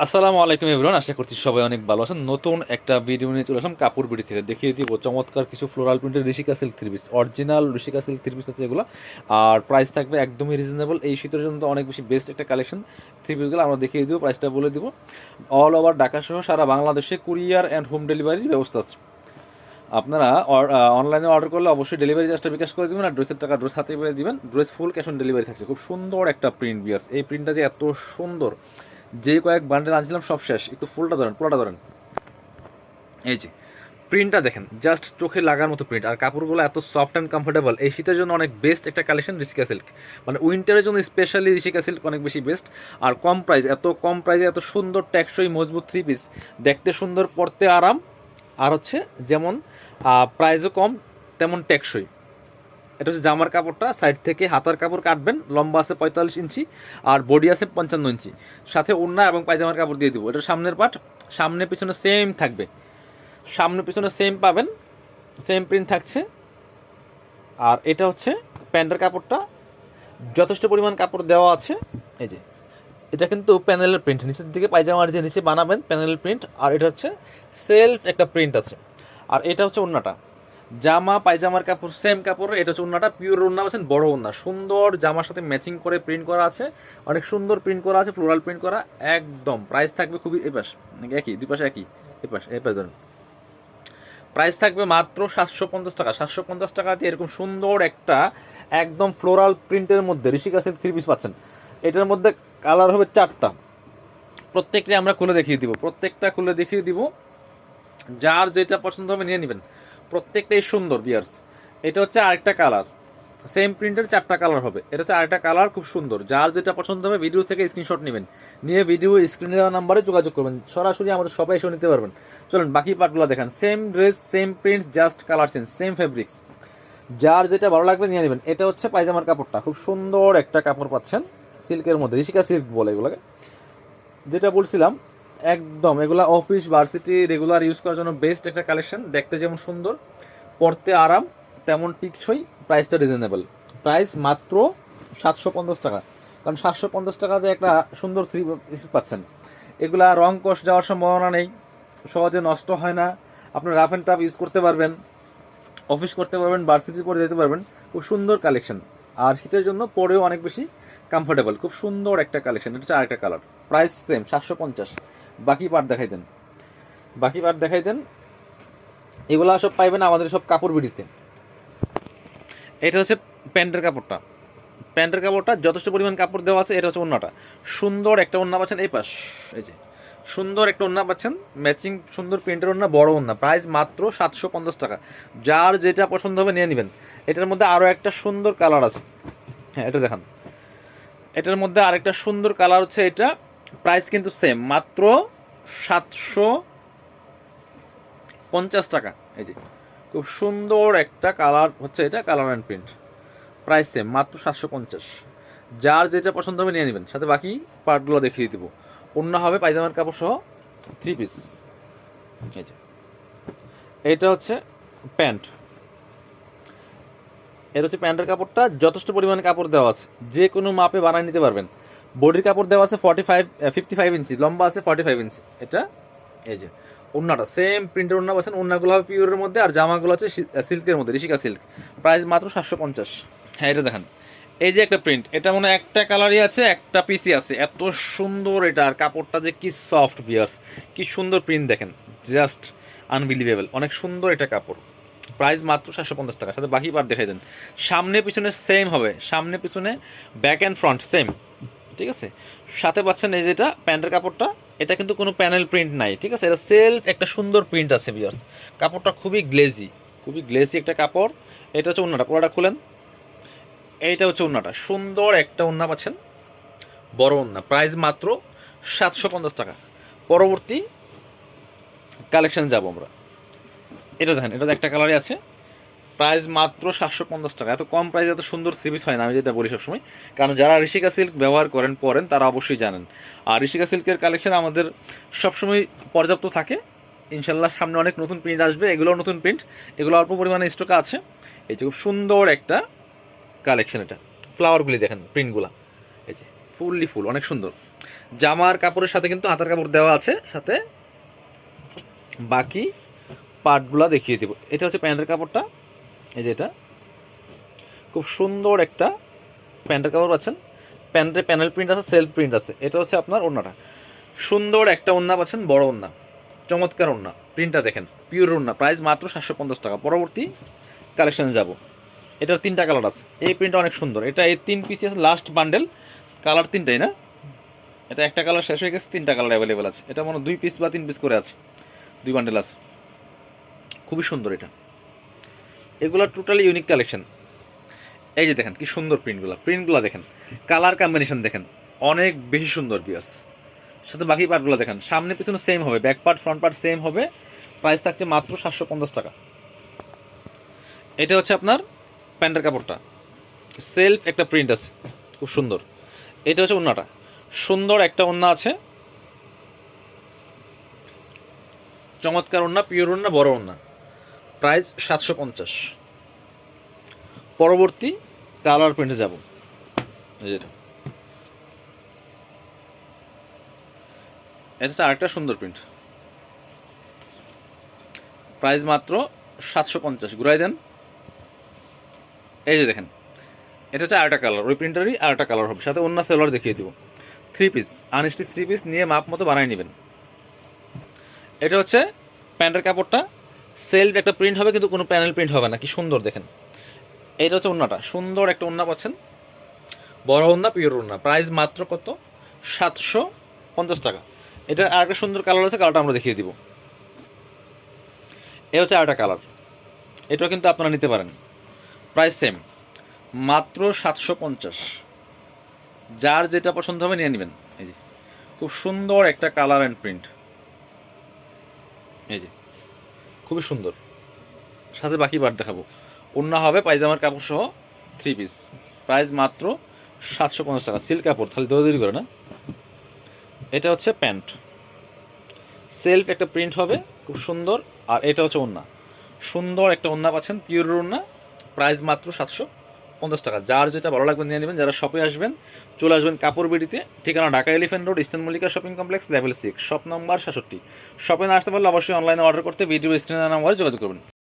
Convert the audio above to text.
আসসালামু আলাইকুম এভরিওয়ান, আশা করছি সবাই অনেক ভালো আছেন। নতুন একটা ভিডিও নিয়ে চলে আসলাম কাপড় বিডি থেকে। দেখিয়ে দিব চমৎকার কিছু ফ্লোরাল প্রিন্টের Rishika silk three piece, original Rishika silk three piece আছে এগুলো। আর প্রাইস থাকবে একদমই রিজনেবল। এই শীতের জন্য তো অনেক বেশি বেস্ট একটা কালেকশন থ্রি পিসগুলো আমরা দেখিয়ে দিব, প্রাইসটা বলে দিব। অল ওভার ঢাকা সহ সারা বাংলাদেশে কুরিয়ার অ্যান্ড হোম ডেলিভারির ব্যবস্থা আছে। আপনারা অনলাইনে অর্ডার করলে অবশ্যই ডেলিভারি চার্জটা বিকাশ করে দেবেন, আর ড্রেসের টাকা ড্রেস হাতে পেয়ে দিবেন। Dress full cash on delivery থাকছে। খুব সুন্দর একটা প্রিন্ট বিয়ার্স, এই প্রিন্টটা যে এত সুন্দর, যে কয়েক বান্ডেল আনছিলাম সব শেষ। একটু ফুলটা ধরেন, পুরোটা ধরেন, এই যে প্রিন্টটা দেখেন, জাস্ট চোখে লাগার মতো প্রিন্ট। আর কাপড়গুলো এত সফট অ্যান্ড কমফোর্টেবল, এই শীতের জন্য অনেক বেস্ট একটা কালেকশন ঋষিকা সিল্ক। মানে উইন্টারের জন্য স্পেশালি ঋষিকা সিল্ক অনেক বেশি বেস্ট। আর কম প্রাইস, এত কম প্রাইসে এত সুন্দর টেকসই মজবুত থ্রি পিস, দেখতে সুন্দর, পরতে আরাম, আর হচ্ছে যেমন প্রাইসও কম তেমন টেকসই। এটা হচ্ছে জামার কাপড়টা, সাইড থেকে হাতার কাপড় কাটবেন, লম্বা আছে 45 ইঞ্চি আর বডি আছে 55 ইঞ্চি, সাথে ওড়না এবং পায়জামার কাপড় দিয়ে দিব। এটা সামনের পার্ট, সামনে পিছনে সেম থাকবে, সামনে পিছনে সেম পাবেন, সেম প্রিন্ট থাকছে। আর এটা হচ্ছে প্যান্টের কাপড়টা, যথেষ্ট পরিমাণ কাপড় দেওয়া আছে। এই যে এটা কিন্তু প্যানেলের প্রিন্ট, নিচের দিকে পায়জামার যে নিচে বানাবেন প্যানেলের প্রিন্ট। আর এটা হচ্ছে সেলফ একটা প্রিন্ট আছে। আর এটা হচ্ছে ওড়নাটা, জামা পায়জামার কাপড় সেম কাপড়। এটা হচ্ছে ওড়নাটা, পিওর ওড়না পাচ্ছেন, বড় ওড়না, সুন্দর জামার সাথে ম্যাচিং করে প্রিন্ট করা আছে, অনেক সুন্দর প্রিন্ট করা আছে, ফ্লোরাল প্রিন্ট করা একদম। প্রাইস থাকবে খুবই, এই পাশ একই, দুই পাশে একই, এই পাশ ধরুন। প্রাইস থাকবে মাত্র 750 টাকা। 750 টাকা দিয়ে এরকম সুন্দর একটা একদম ফ্লোরাল প্রিন্টের মধ্যে ঋষিকা সিল্ক থ্রি পিস পাচ্ছেন। এটার মধ্যে কালার হবে 4টা, প্রত্যেকটা আমরা খুলে দেখিয়ে দিব, প্রত্যেকটা খুলে দেখিয়ে দিব। যার যেটা পছন্দ হবে নিয়ে নেবেন, প্রত্যেকটাই সুন্দর বিয়ার্স। এটা হচ্ছে আরেকটা কালার, সেম প্রিন্টের 4টা কালার হবে। এটা হচ্ছে আরেকটা কালার, খুব সুন্দর। যার যেটা পছন্দ হবে ভিডিও থেকে স্ক্রিনশট নেবেন, নিয়ে ভিডিও স্ক্রিনে দেওয়া নাম্বারে যোগাযোগ করবেন, সরাসরি আমাদের সবাই এসে নিতে পারবেন। চলুন বাকি পার্টগুলো দেখেন। Same dress, same print, just colour change, same fabrics. যার যেটা ভালো লাগবে নিয়ে নেবেন। এটা হচ্ছে পায়জামার কাপড়টা, খুব সুন্দর একটা কাপড় পাচ্ছেন সিল্কের মধ্যে, ঋষিকা সিল্ক বলে এগুলোকে। যেটা বলছিলাম একদম, এগুলা অফিস ভার্সিটি রেগুলার ইউজ করার জন্য বেস্ট একটা কালেকশন। দেখতে যেমন সুন্দর, পরতে আরাম, তেমন টিকসই, প্রাইসটা রিজনেবল। প্রাইস মাত্র 750 টাকা। কারণ 750 টাকাতে একটা সুন্দর থ্রি পিস পাচ্ছেন। এগুলা রং কষ যাওয়ার সম্ভাবনা নেই, সহজে নষ্ট হয় না, আপনার রাফ অ্যান্ড টাফ ইউজ করতে পারবেন, অফিস করতে পারবেন, ভার্সিটি পরে যেতে পারবেন। খুব সুন্দর কালেকশন, আর শীতের জন্য পরেও অনেক বেশি কমফোর্টেবল। খুব সুন্দর একটা কালেকশন। এটা হচ্ছে আরেকটা কালার, প্রাইস সেম 750। বাকি পার্ট দেখাই দেন, বাকি পার্ট দেখাই দেন। এগুলো সব পাইবেন আমাদের সব কাপড় বিড়িতে। এটা হচ্ছে প্যান্টের কাপড়টা, প্যান্টের কাপড়টা যথেষ্ট পরিমাণ কাপড় দেওয়া আছে। এটা হচ্ছে ওড়নাটা, সুন্দর একটা ওড়না পাচ্ছেন এই পাশ, এই যে সুন্দর একটা ওড়না পাচ্ছেন, ম্যাচিং সুন্দর প্রিন্টের ওড়না, বড় ওড়না। প্রাইস মাত্র 750 টাকা। যার যেটা পছন্দ হবে নিয়ে নেবেন। এটার মধ্যে আরও একটা সুন্দর কালার আছে, হ্যাঁ এটা দেখান। এটার মধ্যে আরেকটা সুন্দর কালার হচ্ছে এটা, প্রাইস কিন্তু সেম, মাত্র 750 টাকা। এই যে খুব সুন্দর একটা কালার হচ্ছে এটা, colour and print, price same, মাত্র 750। যার যেটা পছন্দ হবে নিয়ে নেবেন। সাথে বাকি পার্টগুলো দেখিয়ে দিব। অন্য হবে পায়জামার কাপড় সহ থ্রি পিস। এই যে এটা হচ্ছে প্যান্ট, এটা হচ্ছে প্যান্টের কাপড়টা, যথেষ্ট পরিমাণে কাপড় দেওয়া আছে, যে কোনো মাপে বানিয়ে নিতে পারবেন। বডির কাপড় দেওয়া আছে 55 ইঞ্চি, লম্বা আছে 45 ইঞ্চি। এটা এই যে ওড়নাটা সেম প্রিন্টের ওড়না পাচ্ছেন। ওড়নাগুলো হবে পিওরের মধ্যে, আর জামাগুলো হচ্ছে সিল্কের মধ্যে, ঋষিকা সিল্ক। প্রাইস মাত্র 750। হ্যাঁ এটা দেখেন, এই যে একটা প্রিন্ট, এটা মনে হয় একটা কালারই আছে, একটা পিসি আছে, এত সুন্দর এটা। আর কাপড়টা যে কি সফট বিয়ার্স, কি সুন্দর প্রিন্ট দেখেন, জাস্ট আনবিলিভেবল, অনেক সুন্দর এটা কাপড়। প্রাইস মাত্র 750 টাকা। সাথে বাকি পার্ট দেখাই দেন। সামনে পিছনে সেম হবে, সামনে পিছনে ব্যাক অ্যান্ড ফ্রন্ট সেম, ঠিক আছে। সাথে পাচ্ছেন এই যেটা প্যান্টের কাপড়টা, এটা কিন্তু কোনো প্যানেল প্রিন্ট নাই, ঠিক আছে। এটা সেলফ একটা সুন্দর প্রিন্ট আছে বিয়ার্স। কাপড়টা খুবই গ্লেজি, খুবই গ্লেজি একটা কাপড়। এটা হচ্ছে ওড়নাটা, পুরোটা খুলেন। এইটা হচ্ছে ওড়নাটা, সুন্দর একটা ওড়না পাচ্ছেন, বড় ওড়না। প্রাইস মাত্র 750 টাকা। পরবর্তী কালেকশন যাব আমরা। এটা দেখেন, এটা একটা কালারই আছে, প্রাইস মাত্র 750 টাকা। এত কম প্রাইসে এত সুন্দর থ্রি পিস হয় না, আমি যেটা বলি সবসময়। কারণ যারা ঋষিকা সিল্ক ব্যবহার করেন পরেন তারা অবশ্যই জানেন। আর ঋষিকা সিল্কের কালেকশন আমাদের সবসময় পর্যাপ্ত থাকে। ইনশাল্লাহ সামনে অনেক নতুন প্রিন্ট আসবে, এগুলো নতুন প্রিন্ট, এগুলো অল্প পরিমাণে স্টকে আছে। এই যে খুব সুন্দর একটা কালেকশন, এটা ফ্লাওয়ারগুলি দেখেন, প্রিন্টগুলো এই যে ফুললি ফুল, অনেক সুন্দর। জামার কাপড়ের সাথে কিন্তু হাতার কাপড় দেওয়া আছে, সাথে বাকি পার্টগুলো দেখিয়ে দেবো। এটা হচ্ছে প্যান্টের কাপড়টা, এই যে এটা খুব সুন্দর একটা প্যান্টের কাপড় পাচ্ছেন। প্যান্টে প্যানেল প্রিন্ট আছে, সেলফ প্রিন্ট আছে। এটা হচ্ছে আপনার ওড়নাটা, সুন্দর একটা ওড়না পাচ্ছেন, বড় ওড়না, চমৎকার ওড়না। প্রিন্টটা দেখেন, পিওর ওড়না, প্রাইস মাত্র 750 টাকা। পরবর্তী কালেকশনে যাব। এটার 3টা কালার আছে, এই প্রিন্টটা অনেক সুন্দর। এটা এই 3 পিস আছে, লাস্ট বান্ডেল, কালার 3টাই না, এটা একটা কালার শেষ হয়ে গেছে, 3টা কালার অ্যাভেলেবেল আছে। এটা মনে 2 পিস বা 3 পিস করে আছে, 2 বান্ডেল আছে। খুবই সুন্দর এটা, এগুলো টোটালি ইউনিক কালেকশন। এই যে দেখেন কি সুন্দর প্রিন্টগুলো দেখেন, কালার কম্বিনেশন দেখেন, অনেক বেশি সুন্দর বিয়াস। সাথে বাকি পার্টগুলো দেখেন, সামনে পিছনে সেম হবে, back part front part same হবে। প্রাইস থাকছে মাত্র 750 টাকা। এটা হচ্ছে আপনার প্যান্টের কাপড়টা, সেলফ একটা প্রিন্ট আছে, খুব সুন্দর। এটা হচ্ছে ওড়নাটা, সুন্দর একটা ওড়না আছে, চমৎকার ওড়না, পিওর ওড়না, বড় ওড়না। প্রাইস 750। পরবর্তী কালার প্রিন্টে যাব। যেটা এটা আরেকটা সুন্দর প্রিন্ট, প্রাইস মাত্র 750। ঘুরাই দেন। এই যে দেখেন, এটা হচ্ছে আরেকটা কালার, ওই প্রিন্টারই আরেকটা কালার হবে, সাথে অন্য সেলার দেখিয়ে দিব। 3 পিস আনস্টিচ 3 পিস নিয়ে মাপ মতো বানিয়ে নেবেন। এটা হচ্ছে প্যান্টের কাপড়টা, সেলফ একটা প্রিন্ট হবে, কিন্তু কোনো প্যানেল প্রিন্ট হবে না, কি সুন্দর দেখেন। এটা হচ্ছে ওড়নাটা, সুন্দর একটা ওড়না পাচ্ছেন, বড় ওড়না, পিওর ওড়না। প্রাইস মাত্র কত? 750 টাকা। এটা আরেকটা সুন্দর কালার আছে, কালারটা আমরা দেখিয়ে দিব। এ হচ্ছে আরেকটা কালার, এটাও কিন্তু আপনারা নিতে পারেন। প্রাইস সেম, মাত্র 750। যার যেটা পছন্দ হবে নিয়ে নেবেন। এই যে খুব সুন্দর একটা কালার অ্যান্ড প্রিন্ট, এই যে খুবই সুন্দর। সাথে বাকি পার্ট দেখাবো। ওড়না হবে পায়জামার কাপড় সহ, 3 পিস। প্রাইস মাত্র 750 টাকা। সিল্ক কাপড়, তাহলে দৌড়ি করে না। এটা হচ্ছে প্যান্ট, সেলফ একটা প্রিন্ট হবে, খুব সুন্দর। আর এটা হচ্ছে ওড়না, সুন্দর একটা ওড়না পাচ্ছেন, পিওর ওড়না। প্রাইস মাত্র 750 টাকা। যার যেটা ভালো লাগবে নিয়ে নেবেন। যারা শপে আসবেন, চলে আসবেন কাপড় বিডিতে, ঠিকানা Dhaka elephant road, eastern Mallika shopping complex, level 6, shop number 67। শপে না আসতে পারলে অবশ্যই অনলাইনে অর্ডার করতে ভিডিও স্ক্রিনে নাম্বারে যোগাযোগ করবেন।